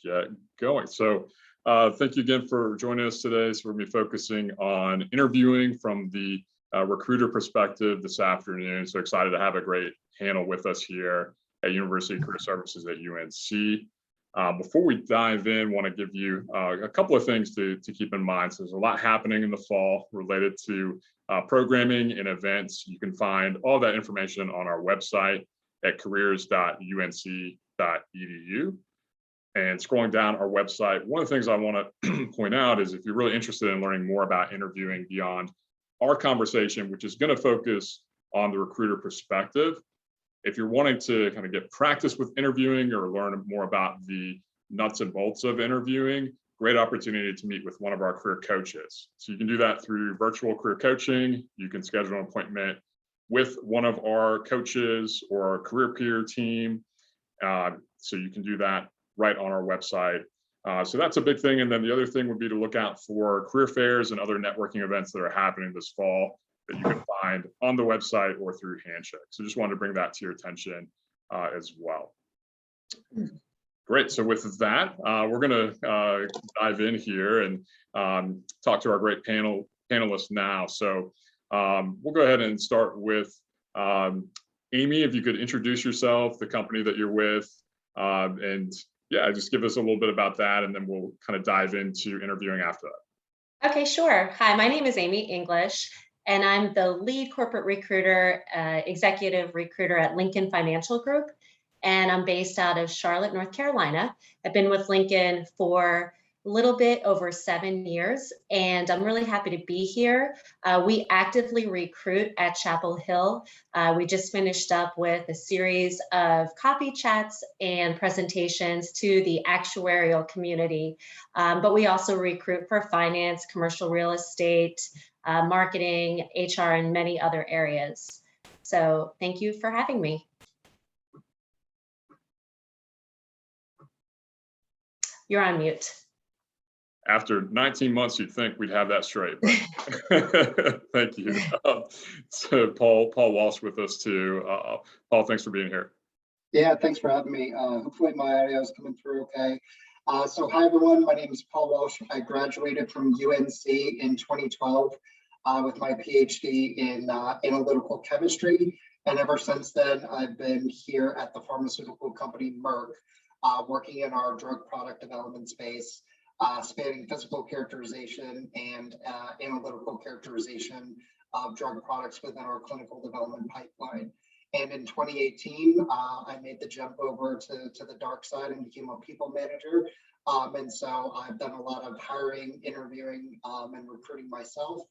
get going. So thank you again for joining us today. So we're going to be focusing on interviewing from the recruiter perspective this afternoon. So excited to have a great panel with us here at University of Career Services at UNC. Before we dive in, want to give you a couple of things to keep in mind. So there's a lot happening in the fall related to programming and events. You can find all that information on our website at careers.unc.edu. And scrolling down our website, one of the things I want to point out is if you're really interested in learning more about interviewing beyond our conversation, which is going to focus on the recruiter perspective, if you're wanting to kind of get practice with interviewing or learn more about the nuts and bolts of interviewing, great opportunity to meet with one of our career coaches. So you can do that through virtual career coaching. You can schedule an appointment with one of our coaches or our career peer team. So you can do that right on our website. So that's a big thing. And then the other thing would be to look out for career fairs and other networking events that are happening this fall that you can find on the website or through Handshake. So just wanted to bring that to your attention as well. Great. So with that, we're going to dive in here and talk to our great panelists now. So we'll go ahead and start with Amy, if you could introduce yourself, the company that you're with, and yeah, just give us a little bit about that, and then we'll kind of dive into interviewing after that. Okay, sure. Hi, my name is Amy English, and I'm the lead corporate recruiter, executive recruiter at Lincoln Financial Group, and I'm based out of Charlotte, North Carolina. I've been with Lincoln for a little bit over 7 years, and I'm really happy to be here. We actively recruit at Chapel Hill. We just finished up with a series of coffee chats and presentations to the actuarial community, but we also recruit for finance, commercial real estate, marketing, HR, and many other areas. So thank you for having me. You're on mute. After 19 months, you'd think we'd have that straight. But thank you. So Paul Walsh with us too. Paul, thanks for being here. Yeah, thanks for having me. Hopefully my audio is coming through okay. So hi everyone, my name is Paul Walsh. I graduated from UNC in 2012 with my PhD in analytical chemistry. And ever since then, I've been here at the pharmaceutical company Merck, working in our drug product development space. Spanning physical characterization and analytical characterization of drug products within our clinical development pipeline. And in 2018, I made the jump over to the dark side and became a people manager. And so I've done a lot of hiring, interviewing, and recruiting myself.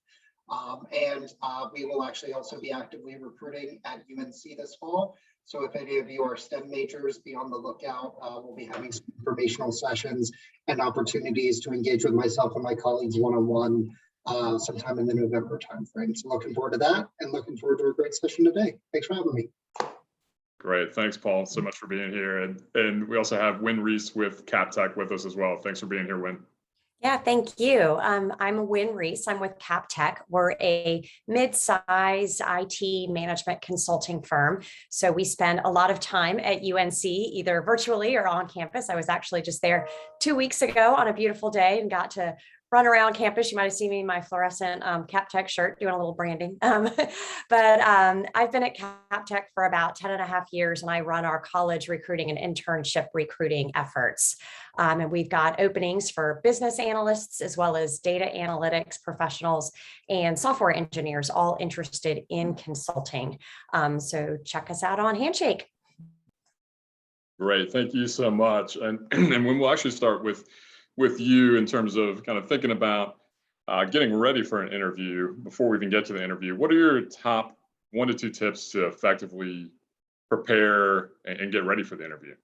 And we will actually also be actively recruiting at UNC this fall. So if any of you are STEM majors, be on the lookout. We'll be having some informational sessions and opportunities to engage with myself and my colleagues one-on-one sometime in the November timeframe. So looking forward to that and looking forward to a great session today. Thanks for having me. Great. Thanks, Paul, so much for being here. And we also have Wynn Reese with CapTech with us as well. Thanks for being here, Wynn. Yeah, thank you. I'm Wynn Reese. I'm with CapTech. We're a mid-size IT management consulting firm. So we spend a lot of time at UNC, either virtually or on campus. I was actually just there 2 weeks ago on a beautiful day and got to run around campus. You might have seen me in my fluorescent CapTech shirt doing a little branding. But I've been at CapTech for about 10 and a half years, and I run our college recruiting and internship recruiting efforts. And we've got openings for business analysts as well as data analytics professionals and software engineers, all interested in consulting. So check us out on Handshake. Great, thank you so much. And when we'll actually start with you in terms of kind of thinking about getting ready for an interview. Before we even get to the interview, what are your top 1 to 2 tips to effectively prepare and get ready for the interview?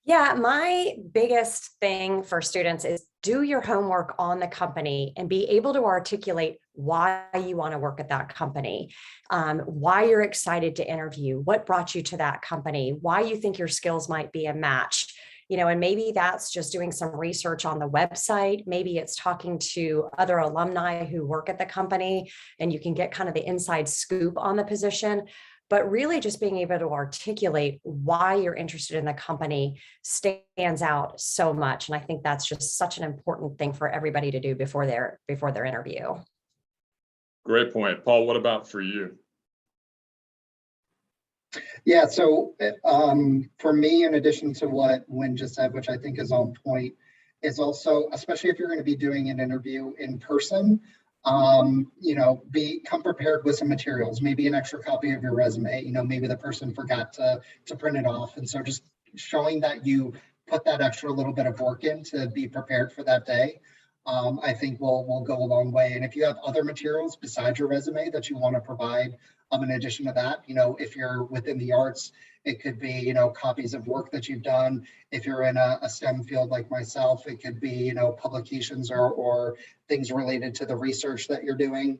Yeah, my biggest thing for students is do your homework on the company and be able to articulate why you want to work at that company, why you're excited to interview, what brought you to that company, why you think your skills might be a match. And maybe that's just doing some research on the website. Maybe it's talking to other alumni who work at the company and you can get kind of the inside scoop on the position. but really just being able to articulate why you're interested in the company stands out so much. And I think that's just such an important thing for everybody to do before their interview. Great point. Paul, what about for you? Yeah, so for me, in addition to what Wynn just said, which I think is on point, is also, especially if you're going to be doing an interview in person, come prepared with some materials, maybe an extra copy of your resume, maybe the person forgot to print it off. And so just showing that you put that extra little bit of work in to be prepared for that day, I think will go a long way. And if you have other materials besides your resume that you want to provide, in addition to that, if you're within the arts, it could be, copies of work that you've done. If you're in a STEM field like myself, it could be, publications or things related to the research that you're doing.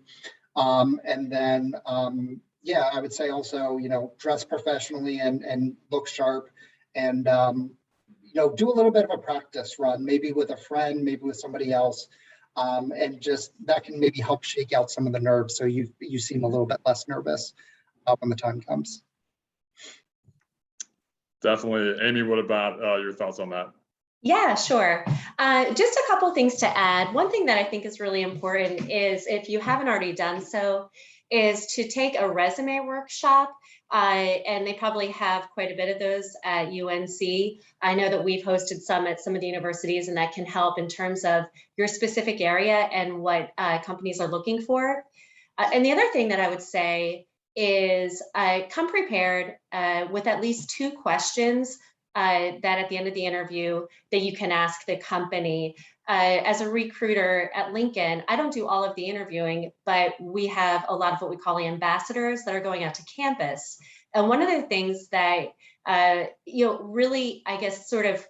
And then, I would say also, dress professionally and look sharp, and, do a little bit of a practice run, maybe with a friend, maybe with somebody else. And just that can maybe help shake out some of the nerves, so you seem a little bit less nervous when the time comes. Definitely. Amy, what about your thoughts on that? Yeah, sure. Just a couple things to add. One thing that I think is really important is, if you haven't already done so, is to take a resume workshop. And they probably have quite a bit of those at UNC. I know that we've hosted some at some of the universities, and that can help in terms of your specific area and what companies are looking for. And the other thing that I would say is come prepared with at least 2 questions that at the end of the interview that you can ask the company. As a recruiter at Lincoln, I don't do all of the interviewing, but we have a lot of what we call ambassadors that are going out to campus. And one of the things that, really, I guess, sort of,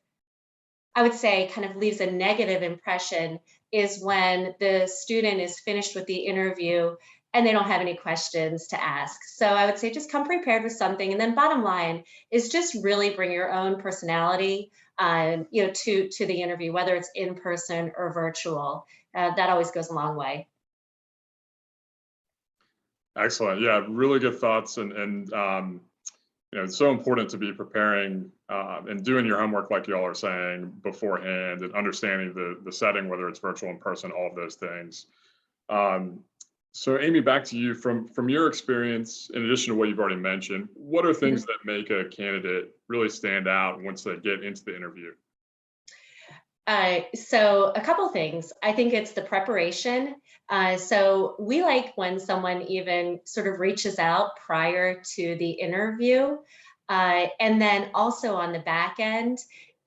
I would say kind of leaves a negative impression is when the student is finished with the interview and they don't have any questions to ask. So I would say just come prepared with something. And then bottom line is just really bring your own personality, to the interview, whether it's in person or virtual. That always goes a long way. Excellent. Yeah, really good thoughts. And it's so important to be preparing and doing your homework, like y'all are saying, beforehand, and understanding the setting, whether it's virtual, in person, all of those things. So Amy, back to you. From your experience, in addition to what you've already mentioned, what are things that make a candidate really stand out once they get into the interview? So a couple things. I think it's the preparation. So we like when someone even sort of reaches out prior to the interview. And then also on the back end,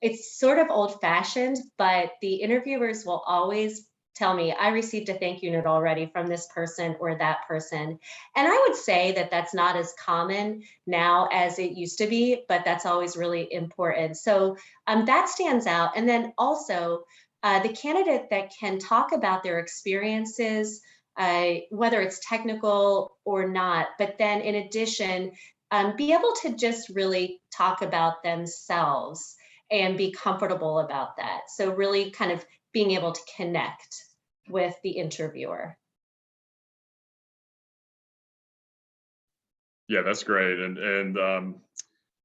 it's sort of old-fashioned, but the interviewers will always tell me, I received a thank you note already from this person or that person. And I would say that that's not as common now as it used to be, but that's always really important. So that stands out. And then also the candidate that can talk about their experiences, whether it's technical or not, but then in addition, be able to just really talk about themselves and be comfortable about that. So really kind of being able to connect with the interviewer. Yeah, that's great. And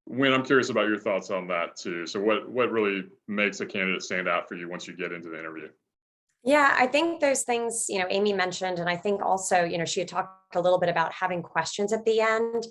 Wynn, I'm curious about your thoughts on that too. So what really makes a candidate stand out for you once you get into the interview? Yeah, I think those things, Amy mentioned, and I think also, she had talked a little bit about having questions at the end.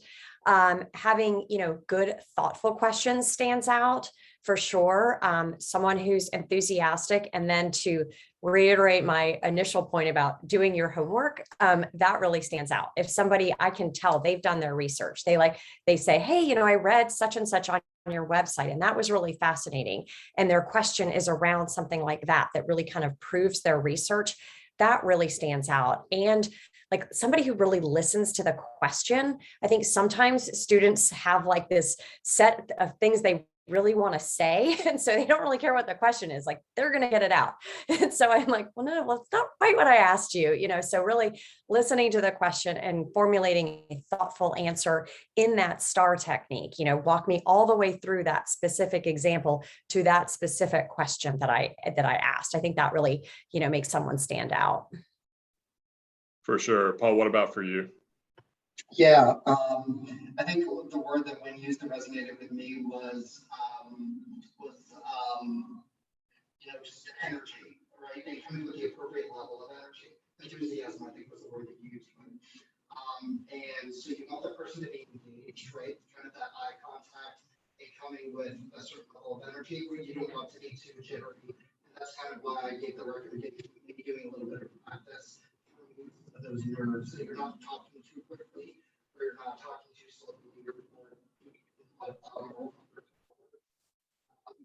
Having, good, thoughtful questions stands out for sure. Someone who's enthusiastic, and then to reiterate my initial point about doing your homework, that really stands out. If somebody, I can tell they've done their research, they say, hey, I read such and such on your website, and that was really fascinating. And their question is around something like that really kind of proves their research. That really stands out. And like somebody who really listens to the question. I think sometimes students have like this set of things they really want to say, and so they don't really care what the question is. Like they're going to get it out. And so I'm like, well, it's not quite what I asked you. So really listening to the question and formulating a thoughtful answer in that STAR technique. Walk me all the way through that specific example to that specific question that I asked. I think that really makes someone stand out. For sure. Paul, what about for you? Yeah, I think the word that when used that resonated with me was just energy, right? And coming with the appropriate level of energy. Enthusiasm, I think, was the word that you used. And so you want the person to be engaged, right? Kind of that eye contact and coming with a certain level of energy where you don't want to be too jittery. And that's kind of why I gave the recommendation of maybe doing a little bit of practice of those nerves, so you're not talking too quickly or you're not talking too slowly.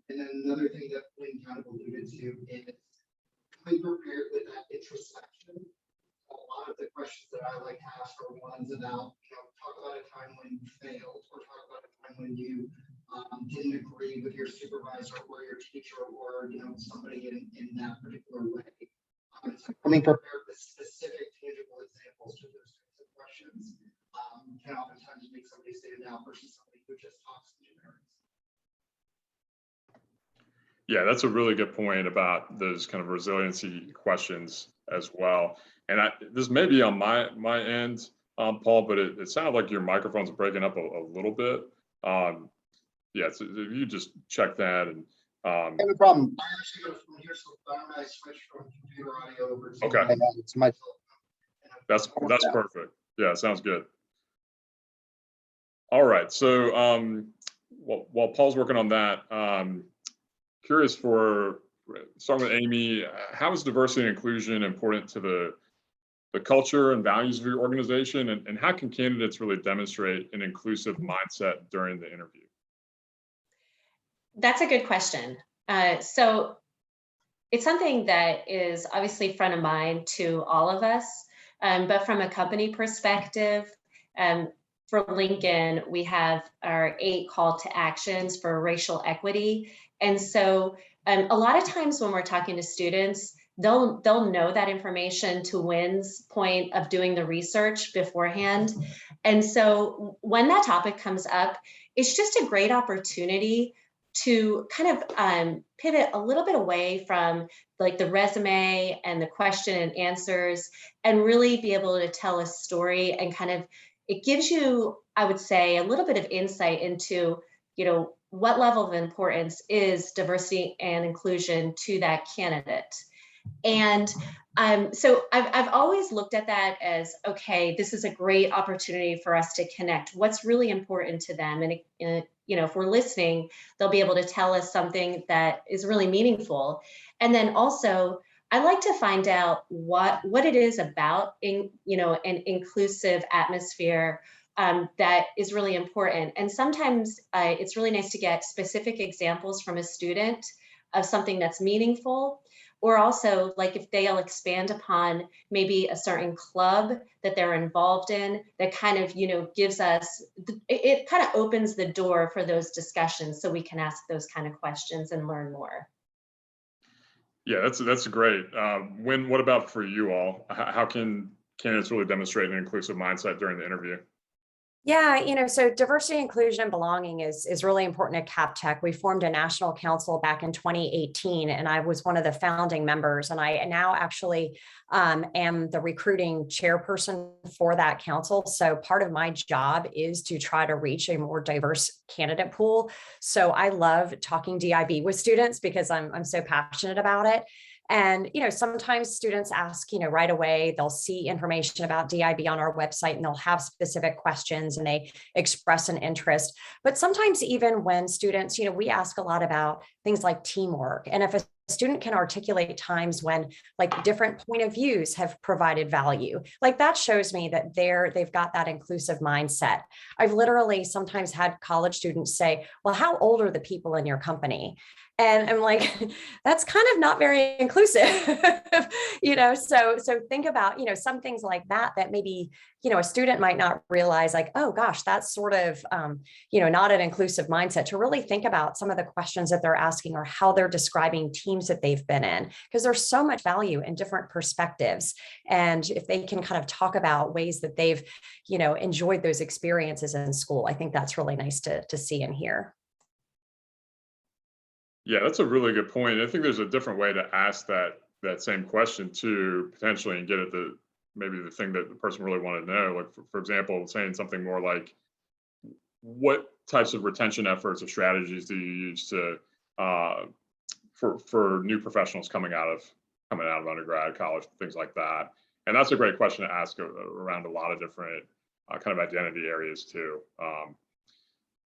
And then another thing that Wayne kind of alluded to is coming prepared with that introspection. A lot of the questions that I like to ask are ones about, talk about a time when you failed, or talk about a time when you didn't agree with your supervisor or your teacher or somebody in that particular way. So coming prepared with specific tangible examples to those types of questions can oftentimes make somebody stand out versus somebody who just talks in generics. Yeah, that's a really good point about those kind of resiliency questions as well. And this may be on my end, Paul, but it sounded like your microphone's breaking up a little bit. Yeah, so if you just check that and. No problem. I actually go from here, so I switch from computer audio over to okay. my That's perfect. Yeah, sounds good. All right, so while Paul's working on that, curious for starting with Amy, how is diversity and inclusion important to the culture and values of your organization, and how can candidates really demonstrate an inclusive mindset during the interview? That's a good question. So it's something that is obviously front of mind to all of us, but from a company perspective, for Lincoln, we have our 8 call to actions for racial equity. And so a lot of times when we're talking to students, they'll know that information to Wynn's point of doing the research beforehand. And so when that topic comes up, it's just a great opportunity to kind of pivot a little bit away from like the resume and the question and answers and really be able to tell a story, and kind of, it gives you, I would say, a little bit of insight into, what level of importance is diversity and inclusion to that candidate. And so I've always looked at that as, okay, this is a great opportunity for us to connect what's really important to them. And, if we're listening, they'll be able to tell us something that is really meaningful. And then also, I like to find out what it is about an inclusive atmosphere that is really important. And sometimes it's really nice to get specific examples from a student of something that's meaningful. Or also, like if they'll expand upon maybe a certain club that they're involved in, that kind of, gives us, it kind of opens the door for those discussions so we can ask those kind of questions and learn more. Yeah, that's great. Wynn, what about for you all? How can candidates really demonstrate an inclusive mindset during the interview? Yeah, so diversity, inclusion, and belonging is really important at CapTech. We formed a national council back in 2018, and I was one of the founding members. And I now actually am the recruiting chairperson for that council. So part of my job is to try to reach a more diverse candidate pool. So I love talking DIB with students because I'm so passionate about it. And, sometimes students ask, right away, they'll see information about DIB on our website and they'll have specific questions and they express an interest. But sometimes even when students, we ask a lot about things like teamwork. And if a student can articulate times when like different point of views have provided value, like that shows me that they've got that inclusive mindset. I've literally sometimes had college students say, well, how old are the people in your company? And I'm like, that's kind of not very inclusive, so think about, some things like that maybe, a student might not realize, like, oh gosh, that's sort of, not an inclusive mindset. To really think about some of the questions that they're asking or how they're describing teams that they've been in, because there's so much value in different perspectives. And if they can kind of talk about ways that they've, enjoyed those experiences in school, I think that's really nice to see and hear. Yeah, that's a really good point. I think there's a different way to ask that same question too, potentially, and get at the maybe the thing that the person really wanted to know. Like for example, saying something more like, what types of retention efforts or strategies do you use to for new professionals coming out of undergrad, college, things like that? And that's a great question to ask around a lot of different kind of identity areas too.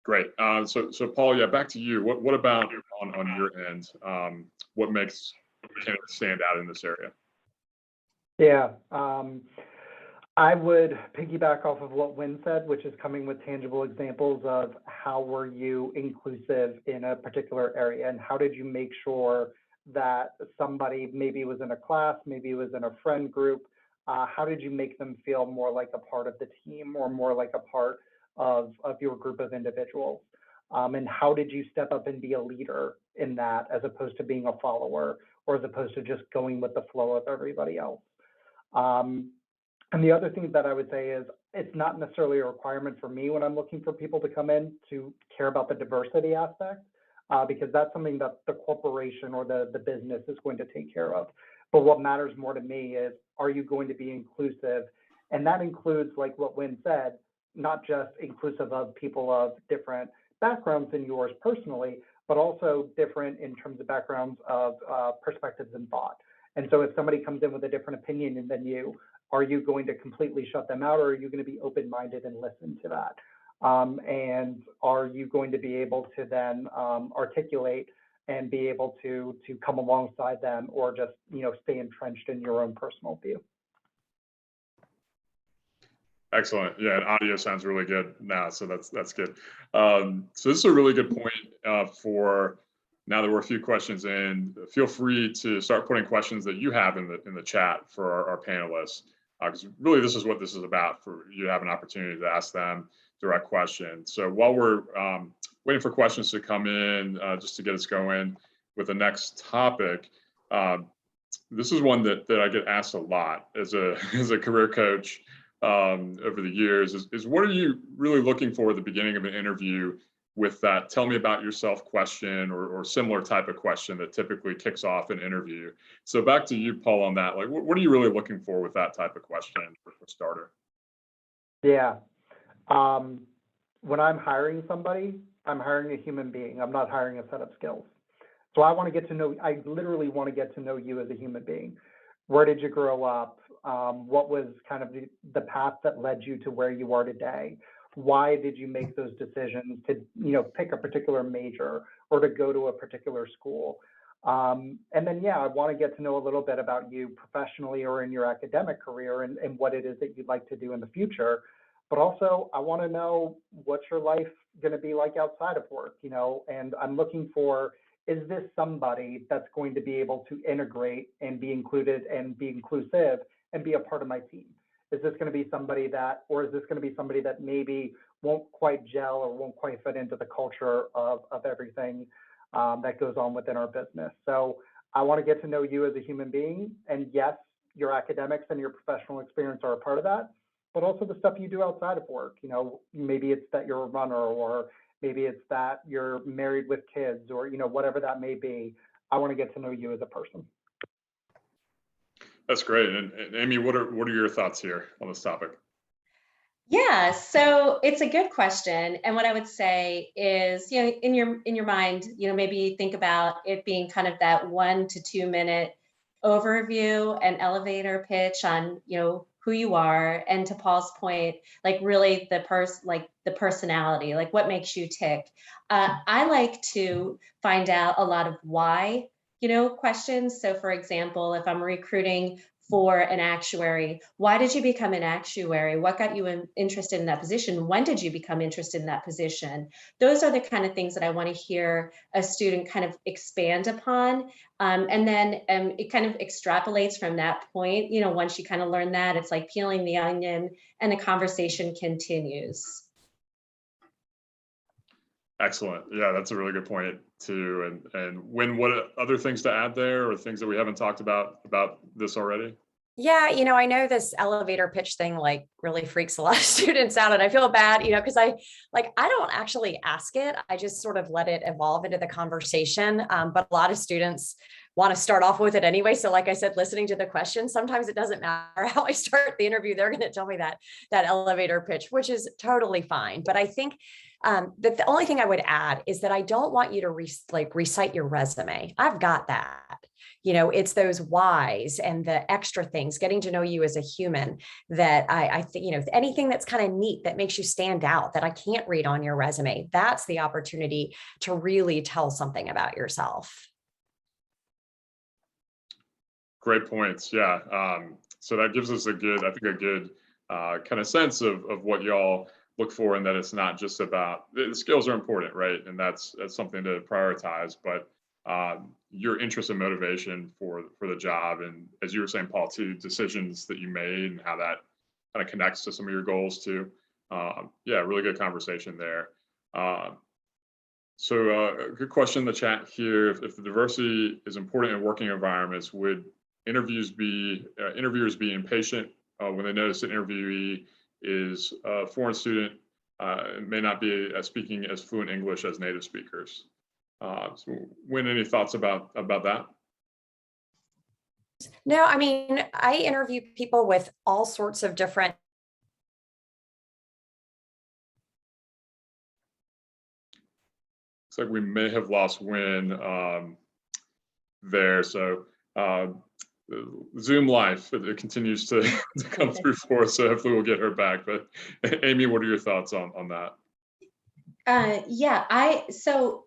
Great. So Paul, yeah, back to you. What about on your end? What makes candidates stand out in this area? Yeah, I would piggyback off of what Wynn said, which is coming with tangible examples of how were you inclusive in a particular area, and how did you make sure that somebody maybe was in a class, maybe was in a friend group, how did you make them feel more like a part of the team or more like a part of your group of individuals? And how did you step up and be a leader in that, as opposed to being a follower, or as opposed to just going with the flow of everybody else? And the other thing that I would say is, it's not necessarily a requirement for me when I'm looking for people to come in to care about the diversity aspect, because that's something that the corporation or the business is going to take care of. But what matters more to me is, are you going to be inclusive? And that includes, like what Wynn said, not just inclusive of people of different backgrounds than yours personally, but also different in terms of backgrounds of perspectives and thought. And so if somebody comes in with a different opinion than you, are you going to completely shut them out, or are you going to be open-minded and listen to that? And are you going to be able to then articulate and be able to come alongside them, or just stay entrenched in your own personal view? Excellent. Yeah, and audio sounds really good now, so that's good. So this is a really good point for now that we're a few questions in. Feel free to start putting questions that you have in the chat for our panelists, because really this is what this is about, for you to have an opportunity to ask them direct questions. So while we're waiting for questions to come in, just to get us going with the next topic, this is one that I get asked a lot as a career coach over the years, is what are you really looking for at the beginning of an interview with that tell me about yourself question, or similar type of question that typically kicks off an interview? So back to you, Paul, on that. Like, what are you really looking for with that type of question for starter? Yeah. When I'm hiring somebody, I'm hiring a human being. I'm not hiring a set of skills. So I literally want to get to know you as a human being. Where did you grow up? What was kind of the path that led you to where you are today? Why did you make those decisions to, pick a particular major or to go to a particular school? And then, yeah, I want to get to know a little bit about you professionally or in your academic career, and what it is that you'd like to do in the future. But also, I want to know, what's your life going to be like outside of work, and I'm looking for, is this somebody that's going to be able to integrate and be included and be inclusive and be a part of my team? Is this going to be somebody or is this going to be somebody that maybe won't quite gel or won't quite fit into the culture of everything that goes on within our business? So I want to get to know you as a human being. And yes, your academics and your professional experience are a part of that, but also the stuff you do outside of work. Maybe it's that you're a runner, or maybe it's that you're married with kids, or, whatever that may be. I want to get to know you as a person. That's great. And Amy, what are your thoughts here on this topic? Yeah, so it's a good question. And what I would say is, in your mind, maybe think about it being kind of that 1 to 2 minute overview and elevator pitch on, who you are. And to Paul's point, like really the personality, like what makes you tick. I like to find out a lot of why, questions. So for example, if I'm recruiting for an actuary, why did you become an actuary? What got you interested in that position? When did you become interested in that position? Those are the kind of things that I want to hear a student kind of expand upon. And then it kind of extrapolates from that point. Once you kind of learn that, it's like peeling the onion and the conversation continues. Excellent. Yeah, that's a really good point too. And what other things to add there, or things that we haven't talked about this already? Yeah, I know this elevator pitch thing like really freaks a lot of students out, and I feel bad, because I don't actually ask it. I just sort of let it evolve into the conversation. But a lot of students want to start off with it anyway. So like I said, listening to the questions, sometimes it doesn't matter how I start the interview. They're going to tell me that elevator pitch, which is totally fine. But I think that the only thing I would add is that I don't want you to recite your resume. I've got that. It's those whys and the extra things, getting to know you as a human, that I think, anything that's kind of neat that makes you stand out that I can't read on your resume, that's the opportunity to really tell something about yourself. Great points. Yeah. So that gives us a good kind of sense of what y'all look for, and that it's not just about the skills are important, right? And that's something to prioritize, but your interest and motivation for the job, and as you were saying, Paul, too, decisions that you made and how that kind of connects to some of your goals too. Yeah, really good conversation there. So good question in the chat here. If the diversity is important in working environments, would interviewers be impatient when they notice an interviewee is a foreign student, may not be speaking as fluent English as native speakers? So Wynn, any thoughts about that? No, I mean, I interview people with all sorts of different. Looks like we may have lost Wynn there. So Zoom life, it continues to come through for us, so hopefully we'll get her back. But Amy, what are your thoughts on that? Yeah, so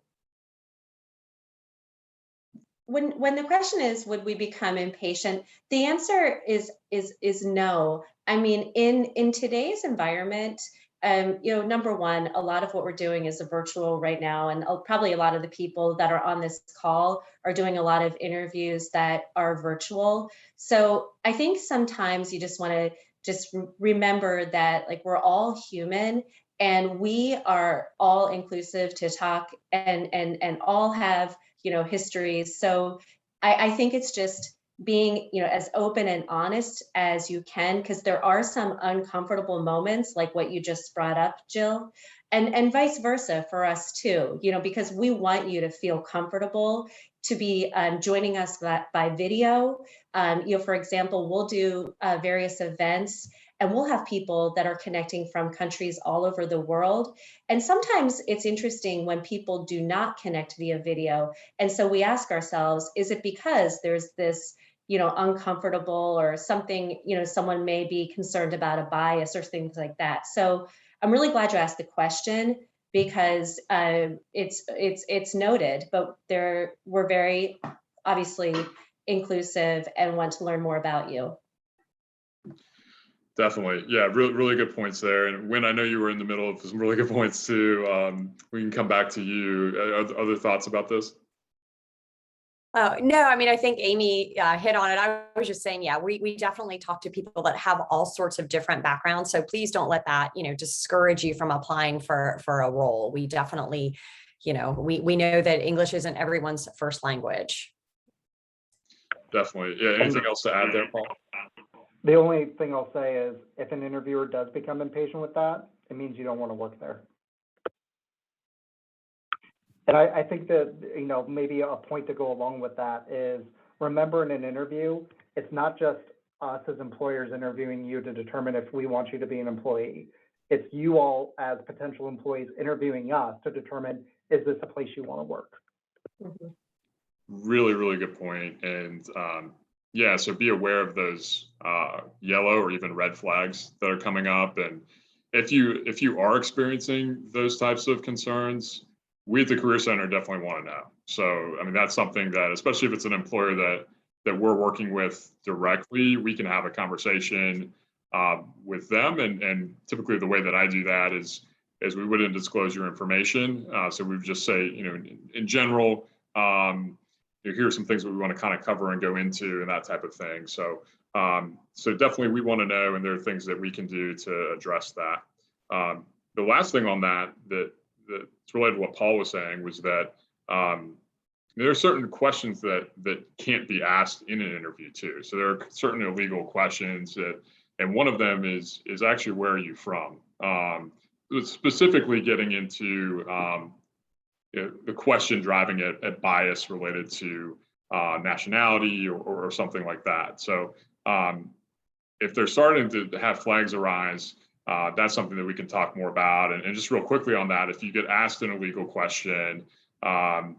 when the question is, would we become impatient? The answer is no. I mean, in today's environment, number one, a lot of what we're doing is virtual right now, and probably a lot of the people that are on this call are doing a lot of interviews that are virtual. So I think sometimes you just want to just remember that, like, we're all human, and we are all inclusive to talk and all have histories. So I think it's just being as open and honest as you can, because there are some uncomfortable moments like what you just brought up, Jill, and vice versa for us too, because we want you to feel comfortable to be joining us by video. For example, we'll do various events, and we'll have people that are connecting from countries all over the world. And sometimes it's interesting when people do not connect via video. And so we ask ourselves, is it because there's this, uncomfortable or something, someone may be concerned about a bias or things like that. So I'm really glad you asked the question, because it's noted, but we're very obviously inclusive and want to learn more about you. Definitely. Yeah, really good points there. And Wynn, I know you were in the middle of some really good points too. We can come back to you. Other thoughts about this? No, I mean, I think Amy hit on it. I was just saying, yeah, we definitely talk to people that have all sorts of different backgrounds. So please don't let that, discourage you from applying for a role. We definitely, we know that English isn't everyone's first language. Definitely. Yeah. Anything else to add there, Paul? The only thing I'll say is, if an interviewer does become impatient with that, it means you don't want to work there. And I think that, maybe a point to go along with that is, remember, in an interview, it's not just us as employers interviewing you to determine if we want you to be an employee. It's you all as potential employees interviewing us to determine, is this a place you want to work? Mm-hmm. Really good point. And yeah, so be aware of those yellow or even red flags that are coming up. And if you are experiencing those types of concerns, we at the Career Center definitely want to know. So, I mean, that's something that, especially if it's an employer that we're working with directly, we can have a conversation with them. And typically the way that I do that is we wouldn't disclose your information. So we would just say, in general, here are some things that we want to kind of cover and go into and that type of thing. So, so definitely we want to know, and there are things that we can do to address that. The last thing on that's related to what Paul was saying was that there are certain questions that can't be asked in an interview too. So there are certain illegal questions and one of them is actually, where are you from? Specifically getting into the question driving at bias related to nationality or something like that. So if they're starting to have flags arise, that's something that we can talk more about. And just real quickly on that, if you get asked an illegal question about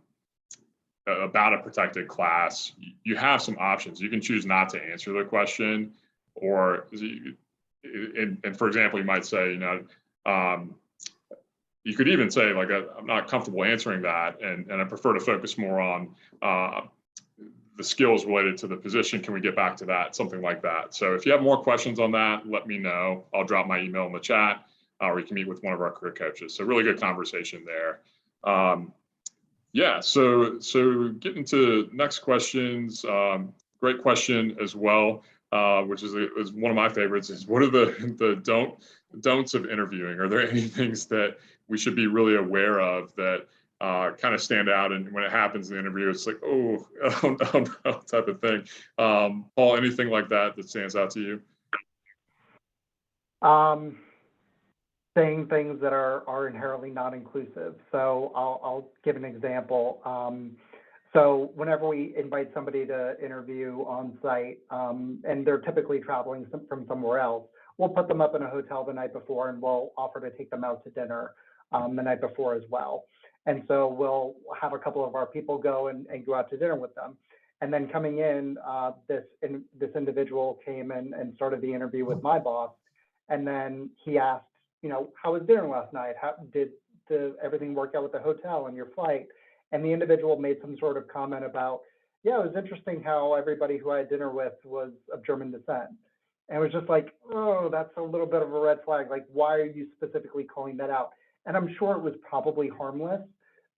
a protected class, you have some options. You can choose not to answer the question, or, and for example, you might say, you could even say, like, I'm not comfortable answering that, and I prefer to focus more on the skills related to the position. Can we get back to that? Something like that. So if you have more questions on that, let me know. I'll drop my email in the chat, or you can meet with one of our career coaches. So really good conversation there. Yeah, so getting to next questions. Great question as well, which is one of my favorites, is what are the don'ts of interviewing? Are there any things that we should be really aware of that kind of stand out, and when it happens in the interview, it's like, oh no, type of thing? Paul, anything like that stands out to you? Saying things that are inherently not inclusive. So I'll give an example. So whenever we invite somebody to interview on site, and they're typically traveling from somewhere else, we'll put them up in a hotel the night before, and we'll offer to take them out to dinner the night before as well. And so we'll have a couple of our people go and go out to dinner with them. And then coming in, this individual came in and started the interview with my boss. And then he asked, how was dinner last night? How did everything work out with the hotel and your flight? And the individual made some sort of comment about, yeah, it was interesting how everybody who I had dinner with was of German descent. And it was just like, oh, that's a little bit of a red flag. Like, why are you specifically calling that out? And I'm sure it was probably harmless,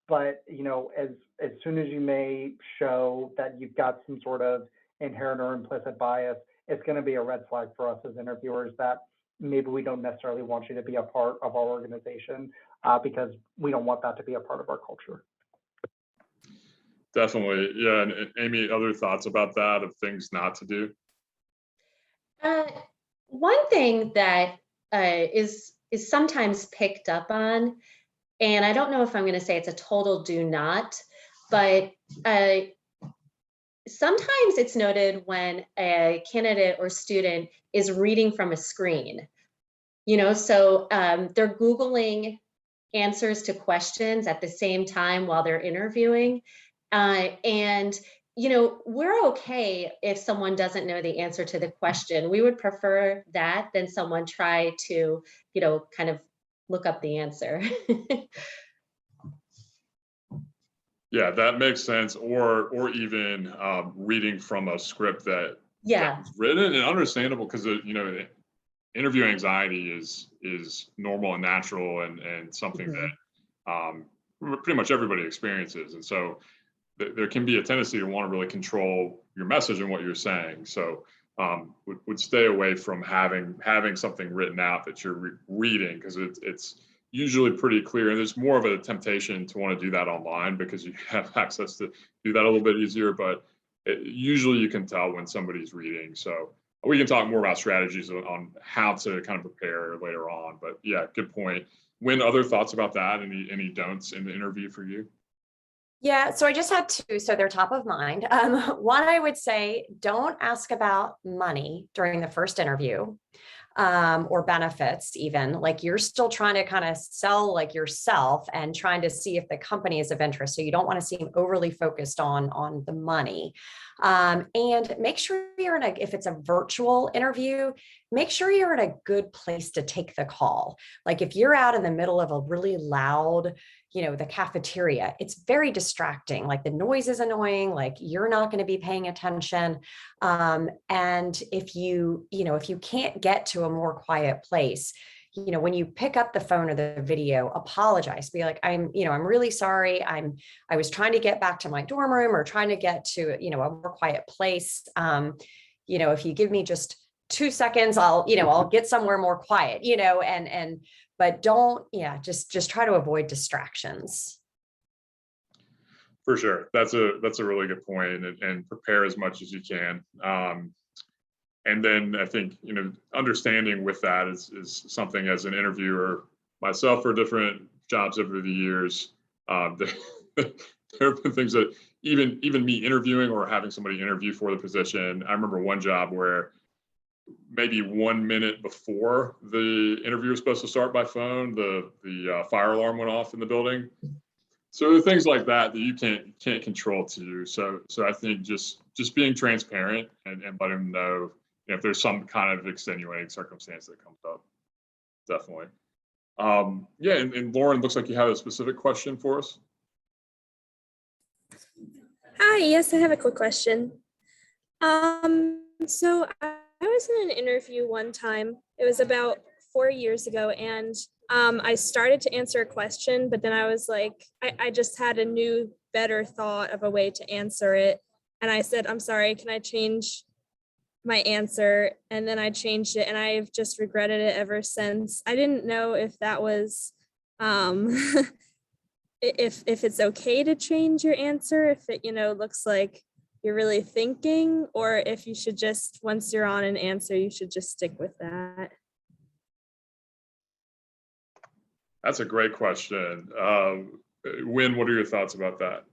but as soon as you may show that you've got some sort of inherent or implicit bias, it's going to be a red flag for us as interviewers that maybe we don't necessarily want you to be a part of our organization, because we don't want that to be a part of our culture. Definitely. Yeah. And Amy, other thoughts about that, of things not to do? One thing that is sometimes picked up on, and I don't know if I'm going to say it's a total do not, but sometimes it's noted when a candidate or student is reading from a screen. So they're Googling answers to questions at the same time while they're interviewing. And we're okay if someone doesn't know the answer to the question. We would prefer that than someone try to, kind of look up the answer. Yeah, that makes sense. Or even reading from a script that was written, and understandable, because interview anxiety is normal and natural, and something that pretty much everybody experiences. And so there can be a tendency to want to really control your message and what you're saying. So would stay away from having something written out that you're reading, because it's usually pretty clear, and there's more of a temptation to want to do that online because you have access to do that a little bit easier, but usually you can tell when somebody's reading. So we can talk more about strategies on how to kind of prepare later on, but yeah, good point. Wynn, other thoughts about that? Any don'ts in the interview for you? Yeah, so I just had two, so they're top of mind. One, I would say, don't ask about money during the first interview, or benefits even. Like, you're still trying to kind of sell like yourself and trying to see if the company is of interest. So you don't want to seem overly focused on the money. And make sure if it's a virtual interview, make sure you're in a good place to take the call. Like, if you're out in the middle of a really loud, the cafeteria, it's very distracting. Like, the noise is annoying, like you're not going to be paying attention. And if you can't get to a more quiet place, when you pick up the phone or the video, apologize. Be like, I'm really sorry. I was trying to get back to my dorm room, or trying to get to, a more quiet place. If you give me just 2 seconds, I'll get somewhere more quiet, but don't, just try to avoid distractions. For sure. That's a really good point, and prepare as much as you can. And then I think, understanding with that is something, as an interviewer myself for different jobs over the years, there have been things that even me interviewing or having somebody interview for the position. I remember one job where maybe 1 minute before the interview was supposed to start by phone, the fire alarm went off in the building. So the things like that you can't control too. So I think just being transparent and letting them know if there's some kind of extenuating circumstance that comes up. Definitely. Yeah, and Lauren, looks like you have a specific question for us. Hi, yes, I have a quick question. So I was in an interview one time. It was about 4 years ago, and I started to answer a question, but then I was like, I just had a new, better thought of a way to answer it. And I said, I'm sorry, can I change my answer? And then I changed it, and I've just regretted it ever since. I didn't know if that was, if it's okay to change your answer, if it, looks like you're really thinking, or if you should just, once you're on an answer, you should just stick with that. That's a great question. Wynn, what are your thoughts about that?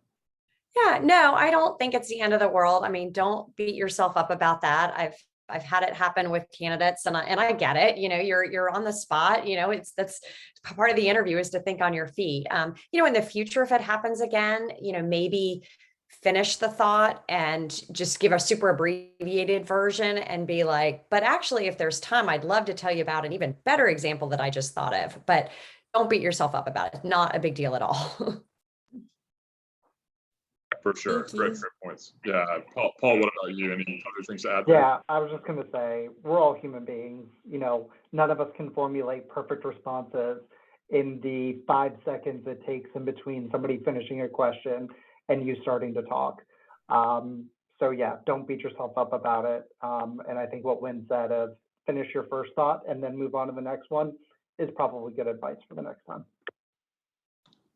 Yeah, no, I don't think it's the end of the world. I mean, don't beat yourself up about that. I've had it happen with candidates, and I get it. You're on the spot. That's part of the interview, is to think on your feet. In the future, if it happens again, maybe finish the thought and just give a super abbreviated version and be like, but actually, if there's time, I'd love to tell you about an even better example that I just thought of. But don't beat yourself up about it. Not a big deal at all. For sure. Great points. Yeah. Paul, what about you? Any other things to add? Yeah, I was just going to say, we're all human beings. None of us can formulate perfect responses in the 5 seconds it takes in between somebody finishing a question and you starting to talk. So yeah, don't beat yourself up about it. And I think what Wynn said of finish your first thought and then move on to the next one is probably good advice for the next time.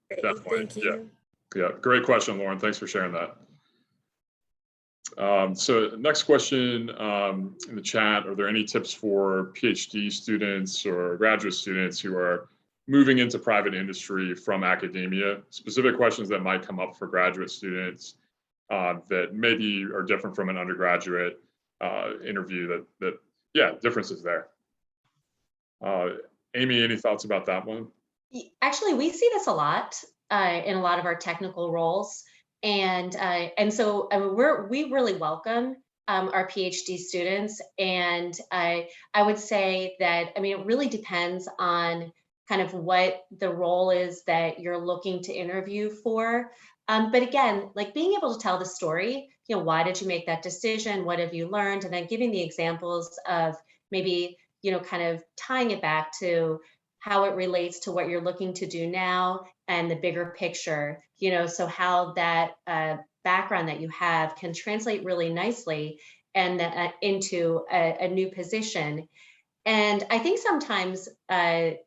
Great, definitely. thank you. Yeah, great question, Lauren. Thanks for sharing that. So next question in the chat, are there any tips for PhD students or graduate students who are moving into private industry from academia? Specific questions that might come up for graduate students that maybe are different from an undergraduate interview differences there. Amy, any thoughts about that one? Actually, we see this a lot in a lot of our technical roles. And so we really welcome our PhD students. And I would say that, it really depends on kind of what the role is that you're looking to interview for. But again, like being able to tell the story, why did you make that decision? What have you learned? And then giving the examples of maybe, kind of tying it back to how it relates to what you're looking to do now and the bigger picture, so how that background that you have can translate really nicely and into a new position. And I think sometimes the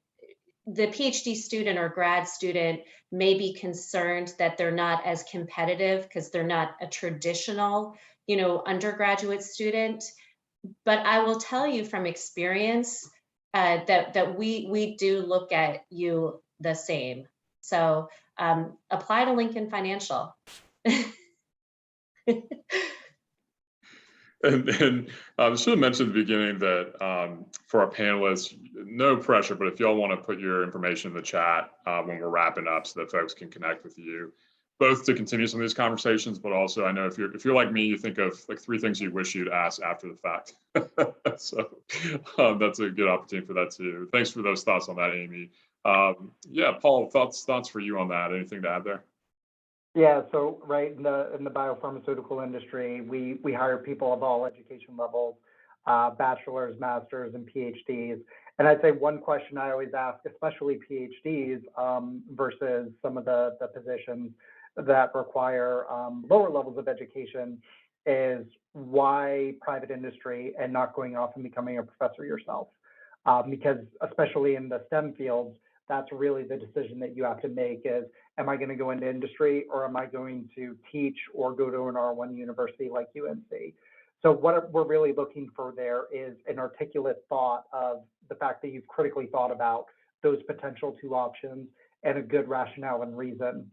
PhD student or grad student may be concerned that they're not as competitive because they're not a traditional, undergraduate student. But I will tell you from experience that we do look at you the same. So apply to Lincoln Financial. And I should have mentioned at the beginning that for our panelists, no pressure, but if y'all want to put your information in the chat when we're wrapping up so that folks can connect with you, both to continue some of these conversations, but also I know if you're like me, you think of like 3 things you wish you'd ask after the fact. So that's a good opportunity for that too. Thanks for those thoughts on that, Amy. Yeah, Paul, thoughts for you on that? Anything to add there? Yeah, so right in the biopharmaceutical industry, we hire people of all education levels, bachelor's, master's, and PhDs. And I'd say one question I always ask, especially PhDs versus some of the positions that require lower levels of education, is why private industry and not going off and becoming a professor yourself? Because especially in the STEM fields, that's really the decision that you have to make is, am I going to go into industry or am I going to teach or go to an R1 university like UNC? So what we're really looking for there is an articulate thought of the fact that you've critically thought about those potential 2 options and a good rationale and reason.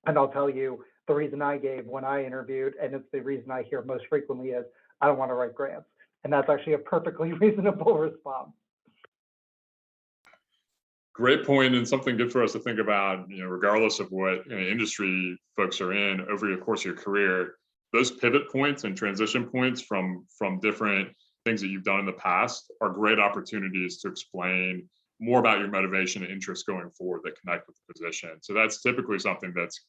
And I'll tell you, the reason I gave when I interviewed, and it's the reason I hear most frequently is, I don't want to write grants. And that's actually a perfectly reasonable response. Great point, and something good for us to think about, regardless of what industry folks are in over the course of your career, those pivot points and transition points from different things that you've done in the past are great opportunities to explain more about your motivation and interest going forward that connect with the position. So that's typically something that's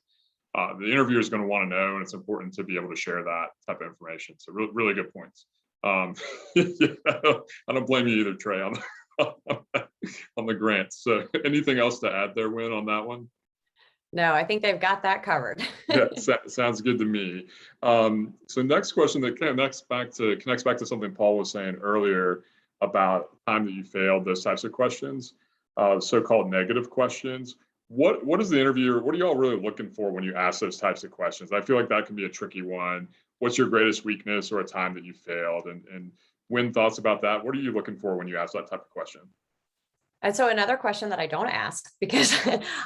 the interviewer is going to want to know, and it's important to be able to share that type of information. So really good points. I don't blame you either, Trey, on the grants. So anything else to add there, Wynn, on that one? No, I think they've got that covered. Yeah, sounds good to me. So next question that connects back to something Paul was saying earlier about time that you failed, those types of questions, so-called negative questions. What is the interviewer, what are y'all really looking for when you ask those types of questions? I feel like that can be a tricky one. What's your greatest weakness or a time that you failed? And Wynn, thoughts about that? What are you looking for when you ask that type of question? And so another question that I don't ask, because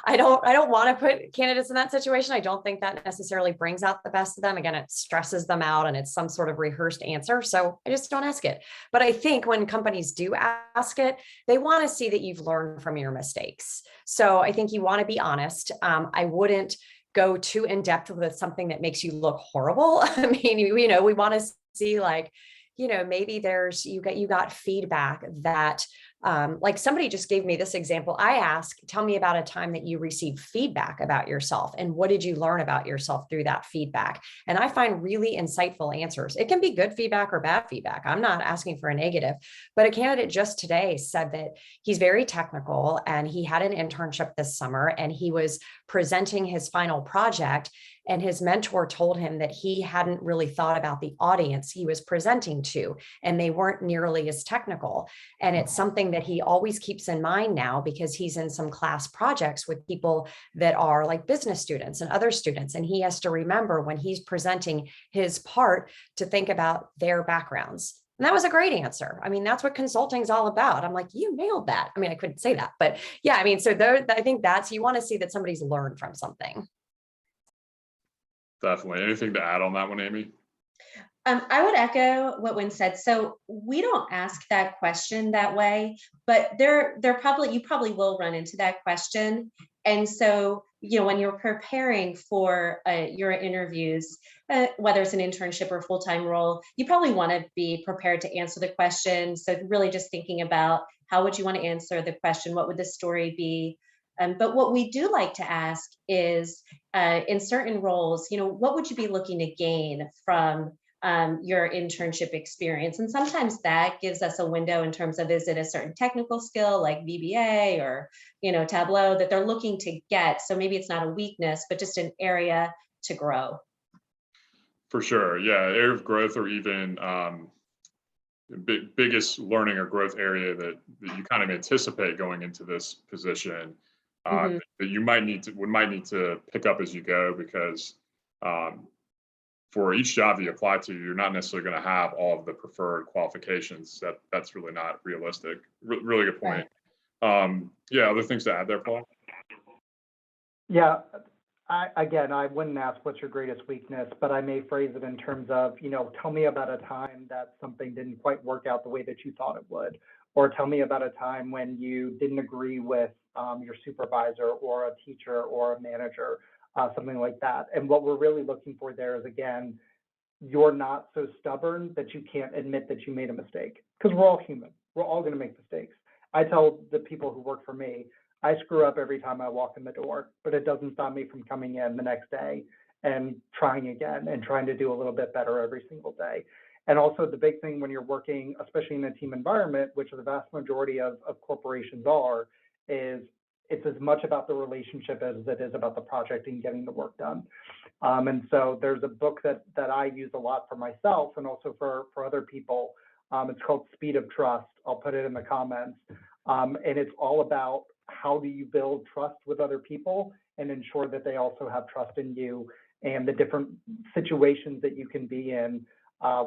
I don't want to put candidates in that situation. I don't think that necessarily brings out the best of them. Again, it stresses them out and it's some sort of rehearsed answer. So I just don't ask it. But I think when companies do ask it, they want to see that you've learned from your mistakes. So I think you want to be honest. I wouldn't go too in depth with something that makes you look horrible. I mean, we want to see like, maybe you got feedback that like somebody just gave me this example. I asked, tell me about a time that you received feedback about yourself and what did you learn about yourself through that feedback? And I find really insightful answers. It can be good feedback or bad feedback. I'm not asking for a negative, but a candidate just today said that he's very technical and he had an internship this summer and he was presenting his final project. And his mentor told him that he hadn't really thought about the audience he was presenting to, and they weren't nearly as technical. And it's something that he always keeps in mind now because he's in some class projects with people that are like business students and other students. And he has to remember when he's presenting his part to think about their backgrounds. And that was a great answer. I mean, that's what consulting is all about. I'm like, you nailed that. I mean, I couldn't say that, but yeah, I mean, so I think you want to see that somebody's learned from something. Definitely. Anything to add on that one, Amy? I would echo what Wynn said. So we don't ask that question that way, but you probably will run into that question. And so, when you're preparing for your interviews, whether it's an internship or full-time role, you probably want to be prepared to answer the question. So really just thinking about how would you want to answer the question? What would the story be? But what we do like to ask is, in certain roles, what would you be looking to gain from your internship experience? And sometimes that gives us a window in terms of, is it a certain technical skill like VBA or, Tableau that they're looking to get? So maybe it's not a weakness, but just an area to grow. For sure. Yeah. Area of growth, or even biggest learning or growth area that you kind of anticipate going into this position. That you might need to pick up as you go, because for each job that you apply to, you're not necessarily going to have all of the preferred qualifications. That's really not realistic. Really good point. Right. Yeah, other things to add there, Paul? Yeah, I wouldn't ask what's your greatest weakness, but I may phrase it in terms of, tell me about a time that something didn't quite work out the way that you thought it would, or tell me about a time when you didn't agree with your supervisor or a teacher or a manager, something like that. And what we're really looking for there is, again, you're not so stubborn that you can't admit that you made a mistake, because we're all human. We're all going to make mistakes. I tell the people who work for me, I screw up every time I walk in the door, but it doesn't stop me from coming in the next day and trying again and trying to do a little bit better every single day. And also the big thing when you're working, especially in a team environment, which the vast majority of corporations are, is it's as much about the relationship as it is about the project and getting the work done. And so there's a book that I use a lot for myself and also for other people. It's called Speed of Trust. I'll put it in the comments. And it's all about how do you build trust with other people and ensure that they also have trust in you, and the different situations that you can be in,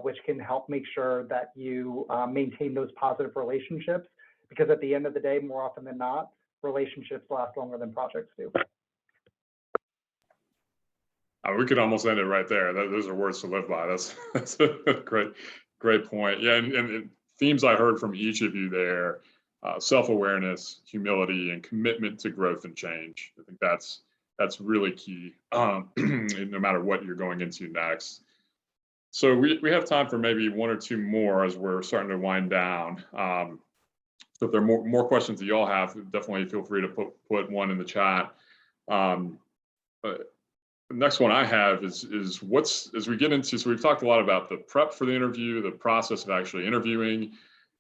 which can help make sure that you maintain those positive relationships. Because at the end of the day, more often than not, relationships last longer than projects do. We could almost end it right there. Those are words to live by. That's a great point. Yeah, and themes I heard from each of you there: self-awareness, humility, and commitment to growth and change. I think that's really key, no matter what you're going into next. So we have time for maybe one or two more as we're starting to wind down. So if there are more questions that y'all have, definitely feel free to put one in the chat. The next one I have is as we get into, so we've talked a lot about the prep for the interview, the process of actually interviewing.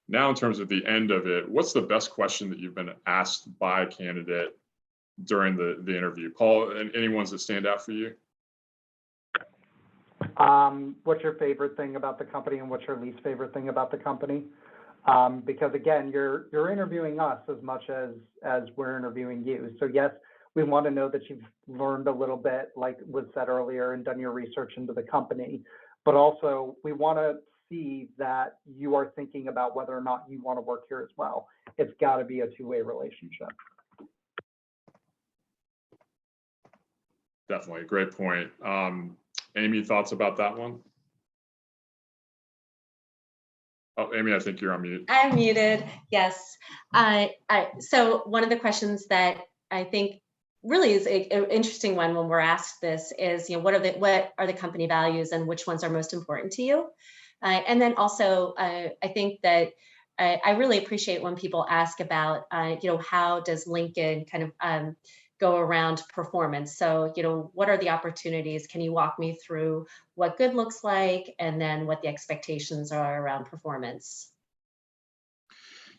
Now, in terms of the end of it, what's the best question that you've been asked by a candidate during the interview? Paul, any ones that stand out for you? What's your favorite thing about the company and what's your least favorite thing about the company? Because again, you're interviewing us as much as we're interviewing you. So yes, we want to know that you've learned a little bit, like was said earlier, and done your research into the company. But also, we want to see that you are thinking about whether or not you want to work here as well. It's got to be a two-way relationship. Definitely, great point. Amy, thoughts about that one? Oh, Amy, I think you're on mute. I'm muted. Yes. So one of the questions that I think really is an interesting one when we're asked this is, what are the company values and which ones are most important to you? And then also, I think that I really appreciate when people ask about, how does Lincoln kind of go around performance? So, what are the opportunities? Can you walk me through what good looks like and then what the expectations are around performance?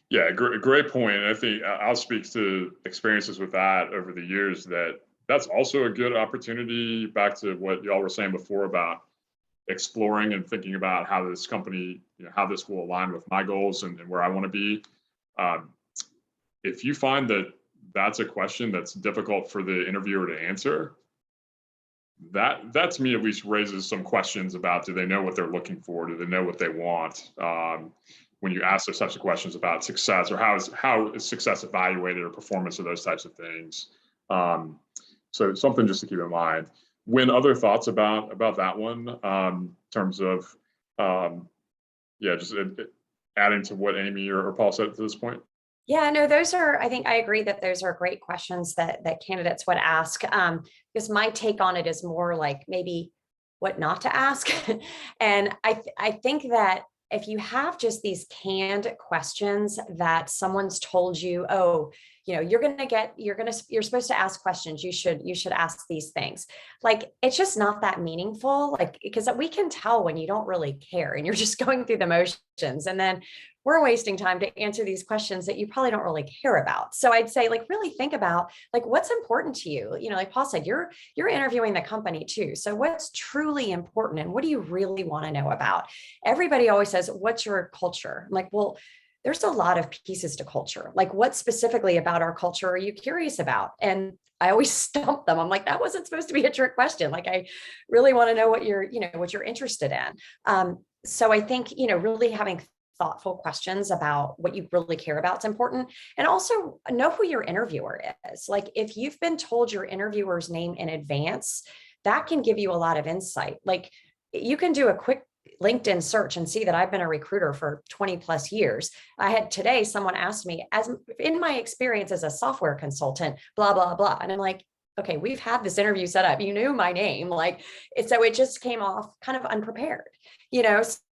Yeah, great point. I think I'll speak to experiences with that over the years. That's also a good opportunity. Back to what y'all were saying before about exploring and thinking about how this company, how this will align with my goals and where I want to be. If you find that that's a question that's difficult for the interviewer to answer, that to me at least raises some questions about, do they know what they're looking for? Do they know what they want? When you ask those types of questions about success, or how is success evaluated, or performance, or those types of things. So something just to keep in mind. When other thoughts about that one, in terms of, just adding to what Amy or Paul said to this point? Yeah, no, I think I agree that those are great questions that candidates would ask, because my take on it is more like maybe what not to ask. And I think that if you have just these canned questions that someone's told you, oh, you're supposed to ask questions. You should ask these things. Like, it's just not that meaningful. Like, because we can tell when you don't really care and you're just going through the motions, and then we're wasting time to answer these questions that you probably don't really care about. So I'd say, like, really think about, like, what's important to you. Like Paul said, you're interviewing the company too. So what's truly important and what do you really want to know about? Everybody always says, what's your culture? I'm like, well, there's a lot of pieces to culture. Like, what specifically about our culture are you curious about? And I always stump them. I'm like, that wasn't supposed to be a trick question. Like, I really want to know what you're interested in. So I think, really having thoughtful questions about what you really care about is important. And also know who your interviewer is. Like, if you've been told your interviewer's name in advance, that can give you a lot of insight. Like, you can do a quick LinkedIn search and see that I've been a recruiter for 20 plus years. I had today, someone asked me, as in my experience as a software consultant, blah, blah, blah. And I'm like, okay, we've had this interview set up. You knew my name. Like, so it just came off kind of unprepared,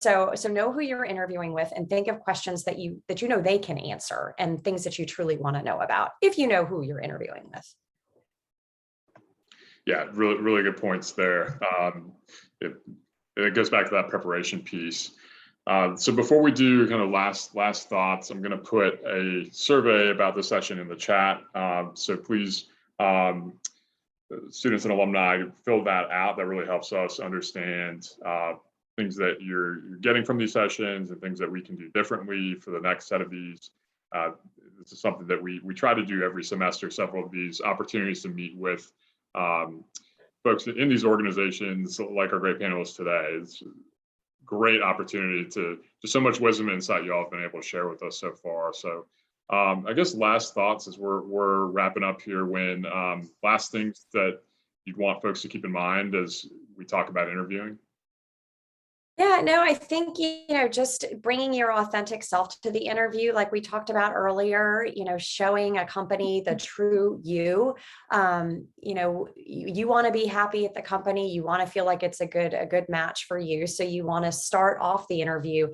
So know who you're interviewing with and think of questions that they can answer and things that you truly want to know about if you know who you're interviewing with. Yeah, really, really good points there. It goes back to that preparation piece. So before we do kind of last thoughts, I'm going to put a survey about the session in the chat. So please, students and alumni, fill that out. That really helps us understand things that you're getting from these sessions and things that we can do differently for the next set of these. This is something that we try to do every semester, several of these opportunities to meet with folks in these organizations, like our great panelists today. It's a great opportunity to so much wisdom and insight y'all have been able to share with us so far. So I guess last thoughts as we're wrapping up here, when last things that you'd want folks to keep in mind as we talk about interviewing? Yeah, no, I think, just bringing your authentic self to the interview, like we talked about earlier, showing a company the true you. You want to be happy at the company. You want to feel like it's a good match for you. So you want to start off the interview,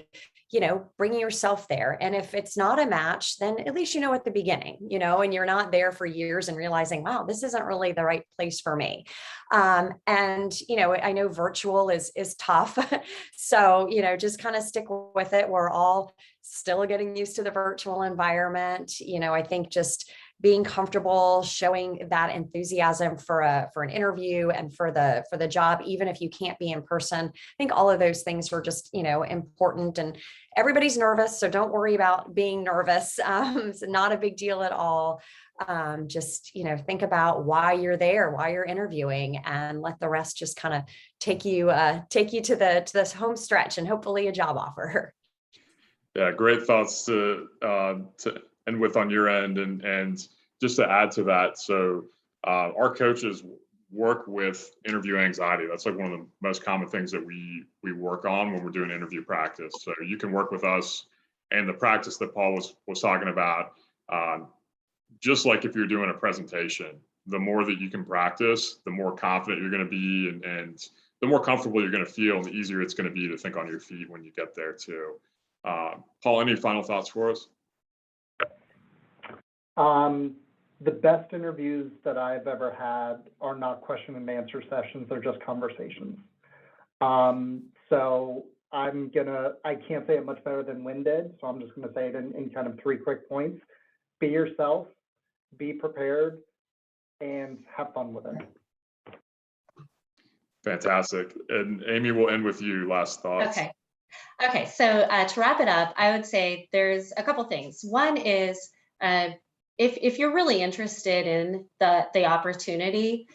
bringing yourself there. And if it's not a match, then at least you know at the beginning, and you're not there for years and realizing, wow, this isn't really the right place for me. And, I know virtual is tough. So, just kind of stick with it. We're all still getting used to the virtual environment. I think just being comfortable, showing that enthusiasm for an interview and for the job, even if you can't be in person. I think all of those things are just, important, and everybody's nervous. So don't worry about being nervous. It's not a big deal at all. Just, think about why you're there, why you're interviewing, and let the rest just kind of take you to the home stretch and hopefully a job offer. Yeah, great thoughts to end with on your end, and just to add to that. So our coaches work with interview anxiety. That's like one of the most common things that we work on when we're doing interview practice. So you can work with us, and the practice that Paul was talking about, just like if you're doing a presentation, the more that you can practice, the more confident you're going to be, and the more comfortable you're going to feel, and the easier it's going to be to think on your feet when you get there too. Paul, any final thoughts for us? The best interviews that I've ever had are not question and answer sessions, they're just conversations. So I can't say it much better than Wynn did, so I'm just gonna say it in kind of 3 quick points. Be yourself, be prepared, and have fun with it. Fantastic. And Amy, we'll end with you. Last thoughts. Okay. So to wrap it up, I would say there's a couple things. One is if you're really interested in the opportunity,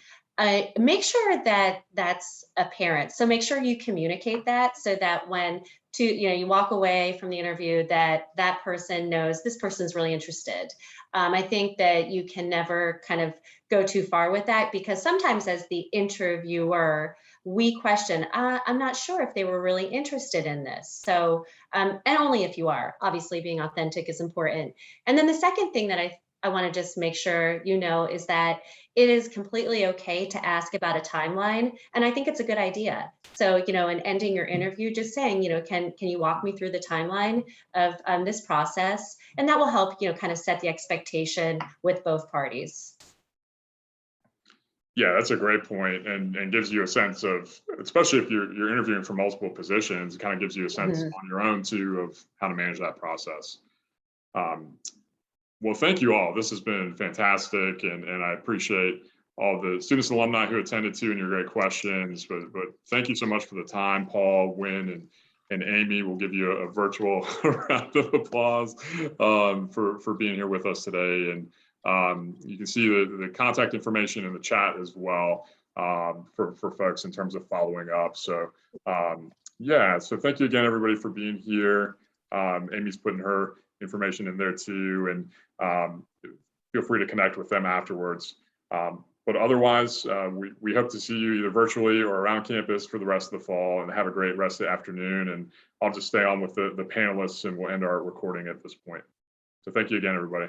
make sure that that's apparent. So make sure you communicate that, so that when you walk away from the interview, that person knows this person's really interested. I think that you can never kind of go too far with that, because sometimes as the interviewer, we question, I'm not sure if they were really interested in this. So, and only if you are. Obviously, being authentic is important. And then the second thing that I want to just make sure is that it is completely okay to ask about a timeline. And I think it's a good idea. So, in ending your interview, just saying, can you walk me through the timeline of this process? And that will help, kind of set the expectation with both parties. Yeah, that's a great point, and gives you a sense of, especially if you're interviewing for multiple positions, it kind of gives you a sense on your own too of how to manage that process. Well, thank you all. This has been fantastic, and I appreciate all the students and alumni who attended too, and your great questions. But thank you so much for the time, Paul, Wynn, and Amy. We'll give you a virtual round of applause for being here with us today. And you can see the contact information in the chat as well for folks in terms of following up. So yeah, so thank you again, everybody, for being here. Amy's putting her information in there too, and feel free to connect with them afterwards. But otherwise, we hope to see you either virtually or around campus for the rest of the fall, and have a great rest of the afternoon. And I'll just stay on with the panelists, and we'll end our recording at this point. So thank you again, everybody.